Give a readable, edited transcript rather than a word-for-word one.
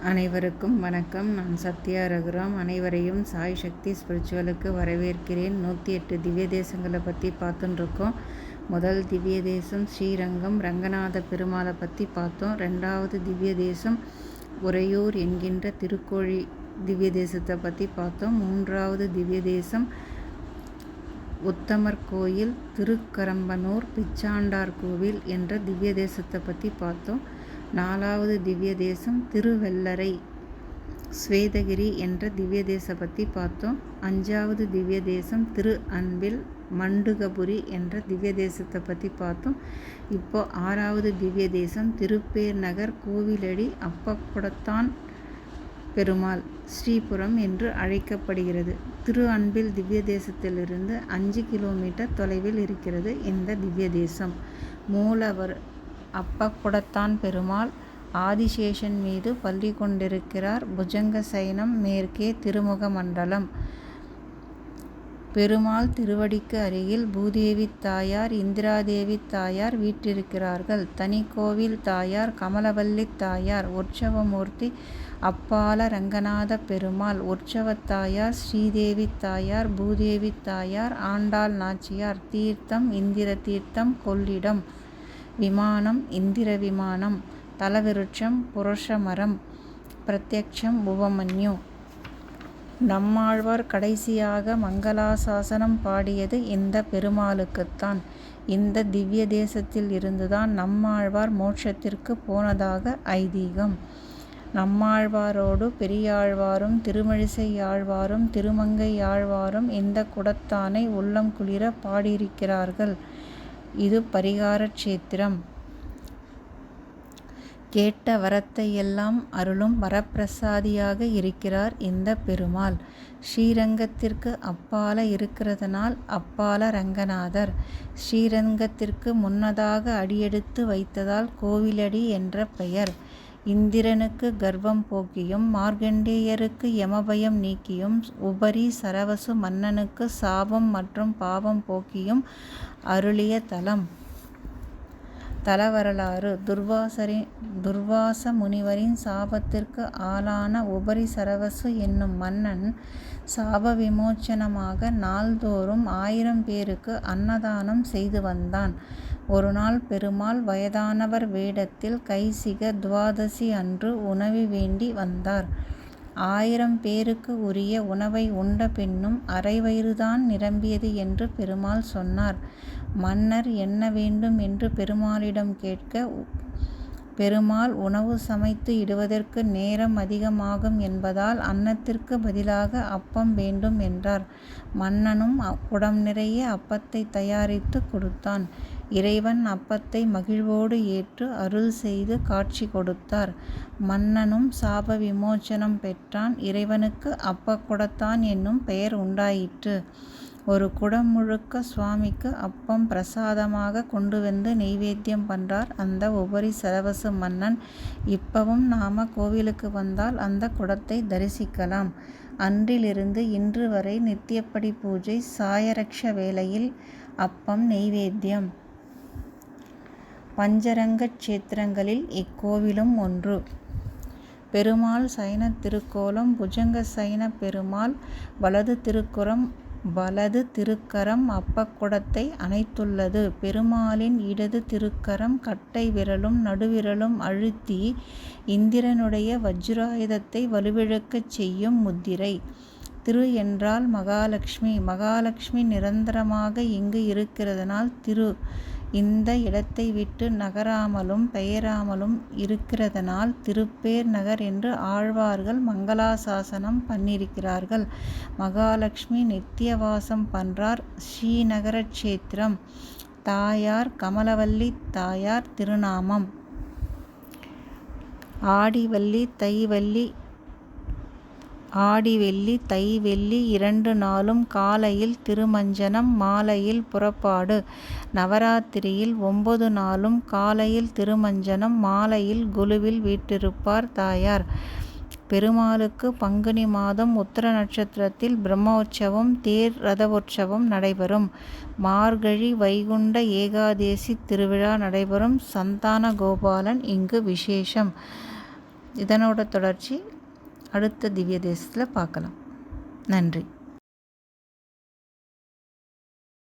அனைவருக்கும் வணக்கம். நான் சத்யா ரகுராம். அனைவரையும் சாய் சக்தி ஸ்பிரிச்சுவலுக்கு வரவேற்கிறேன். 108 திவ்ய தேசங்களை பற்றி பார்த்துட்டுருக்கோம். முதல் திவ்ய தேசம் ஸ்ரீரங்கம் ரங்கநாத பெருமாளை பற்றி பார்த்தோம். ரெண்டாவது திவ்ய தேசம் உறையூர் என்கின்ற திருக்கோழி திவ்ய தேசத்தை பற்றி பார்த்தோம். மூன்றாவது திவ்ய தேசம் உத்தமர் கோயில் திருக்கரம்பனூர் பிச்சாண்டார் கோவில் என்ற திவ்ய தேசத்தை பற்றி பார்த்தோம். நாலாவது திவ்ய தேசம் திருவெல்லரை ஸ்வேதகிரி என்ற திவ்ய தேச பற்றி பார்த்தோம். அஞ்சாவது திவ்ய தேசம் திரு அன்பில் மண்டுகபுரி என்ற திவ்ய தேசத்தை பற்றி பார்த்தோம். இப்போ ஆறாவது திவ்ய தேசம் திருப்பேர் நகர் கோவிலடி அப்பக்குடத்தான் பெருமாள் ஸ்ரீபுரம் என்று அழைக்கப்படுகிறது. திரு அன்பில் திவ்ய தேசத்திலிருந்து 5 கிலோமீட்டர் தொலைவில் இருக்கிறது இந்த திவ்ய தேசம். மூலவர் அப்பக்குடத்தான் பெருமாள் ஆதிசேஷன் மீது பள்ளி கொண்டிருக்கிறார். புஜங்க சயனம். மேற்கே திருமுக மண்டலம். பெருமாள் திருவடிக்கு அருகில் பூதேவி தாயார் இந்திராதேவி தாயார் வீற்றிருக்கிறார்கள். தனி கோவில் தாயார் கமலவல்லி தாயார். உற்சவமூர்த்தி அப்பால ரங்கநாத பெருமாள். உற்சவத்தாயார் ஸ்ரீதேவி தாயார் பூதேவி தாயார் ஆண்டாள் நாச்சியார். தீர்த்தம் இந்திர தீர்த்தம். கொள்ளிடம் விமானம் இந்திர விமானம். தலவிருட்சம் புருஷமரம். பிரத்யக்ஷம் உபமன்யு. நம்மாழ்வார் கடைசியாக மங்களாசாசனம் பாடியது இந்த பெருமாளுக்குத்தான். இந்த திவ்ய தேசத்தில் இருந்துதான் நம்மாழ்வார் மோட்சத்திற்கு போனதாக ஐதீகம். நம்மாழ்வாரோடு பெரியாழ்வாரும் திருமழிசை ஆழ்வாரும் திருமங்கை ஆழ்வாரும் இந்த குடத்தானை உள்ளம் குளிர பாடியிருக்கிறார்கள். இது பரிகார க்ஷேத்திரம். கேட்ட வரத்தை எல்லாம் அருளும் வரப்பிரசாதியாக இருக்கிறார் இந்த பெருமாள். ஸ்ரீரங்கத்திற்கு அப்பால இருக்கிறதனால் அப்பால ரங்கநாதர். ஸ்ரீரங்கத்திற்கு முன்னதாக அடியெடுத்து வைத்ததால் கோவிலடி என்ற பெயர். இந்திரனுக்கு கர்வம் போக்கியும் மார்க்கண்டேயருக்கு யமபயம் நீக்கியும் உபரி சரவசு மன்னனுக்கு சாபம் மற்றும் பாவம் போக்கியும் அருளிய தலம். தலவரலாறு. துர்வாச முனிவரின் சாபத்திற்கு ஆளான உபரி சரவசு என்னும் மன்னன் சாப விமோச்சனமாக நாள்தோறும் 1000 பேருக்கு அன்னதானம் செய்து வந்தான். ஒரு நாள் பெருமாள் வயதானவர் வேடத்தில் கைசிக துவாதசி அன்று உணவு வேண்டி வந்தார். 1000 பேருக்கு உரிய உணவை உண்ட பின்னும் அரை வயிறுதான் நிரம்பியது என்று பெருமாள் சொன்னார். மன்னர் என்ன வேண்டும் என்று பெருமாளிடம் கேட்க பெருமாள் உணவு சமைத்து இடுவதற்கு நேரம் அதிகமாகும் என்பதால் அன்னத்திற்கு பதிலாக அப்பம் வேண்டும் என்றார். மன்னனும் குடம் நிறைய அப்பத்தை தயாரித்து கொடுத்தான். இறைவன் அப்பத்தை மகிழ்வோடு ஏற்று அருள் செய்து காட்சி கொடுத்தார். மன்னனும் சாப விமோச்சனம் பெற்றான். இறைவனுக்கு அப்பக்குடத்தான் என்னும் பெயர் உண்டாயிற்று. ஒரு குடம் முழுக்க சுவாமிக்கு அப்பம் பிரசாதமாக கொண்டு வந்து நெய்வேத்தியம் பண்றார் அந்த உபரி சரவசு மன்னன். இப்பவும் நாம கோவிலுக்கு வந்தால் அந்த குடத்தை தரிசிக்கலாம். அன்றிலிருந்து இன்று வரை நித்தியப்படி பூஜை. சாயரக்ஷ வேளையில் அப்பம் நெய்வேத்தியம். பஞ்சரங்க க்ஷேத்திரங்களில் இக்கோவிலும் ஒன்று. பெருமாள் சயன திருக்கோலம். புஜங்க சயன பெருமாள். வலது திருக்கரம் அப்பக்குடத்தை அணைத்துள்ளது. பெருமாளின் இடது திருக்கரம் கட்டை விரலும் நடுவிரலும் அழுத்தி இந்திரனுடைய வஜ்ராயுதத்தை வலுவிழக்கச் செய்யும் முத்திரை. திரு என்றால் மகாலட்சுமி. மகாலட்சுமி நிரந்தரமாக இங்கு இருக்கிறதனால் திரு. இந்த இடத்தை விட்டு நகராமலும் பெயராமலும் இருக்கிறதனால் திருப்பேர் நகர் என்று ஆழ்வார்கள் மங்களாசாசனம் பண்ணியிருக்கிறார்கள். மகாலட்சுமி நித்தியவாசம் பண்றார். ஸ்ரீநகர க்ஷேத்திரம். தாயார் கமலவல்லி தாயார். திருநாமம் ஆடிவெள்ளி தைவெள்ளி 2 நாளும் காலையில் திருமஞ்சனம் மாலையில் புறப்பாடு. நவராத்திரியில் 9 நாளும் காலையில் திருமஞ்சனம் மாலையில் கொலுவில் வீற்றிருப்பார் தாயார். பெருமாளுக்கு பங்குனி மாதம் உத்திர நட்சத்திரத்தில் பிரம்மோற்சவம் தேர் ரதோற்சவம் நடைபெறும். மார்கழி வைகுண்ட ஏகாதேசி திருவிழா நடைபெறும். சந்தான கோபாலன் இங்கு விசேஷம். இதனோட தொடர்ச்சி அடுத்த திவ்ய தேசத்தில் பார்க்கலாம். நன்றி.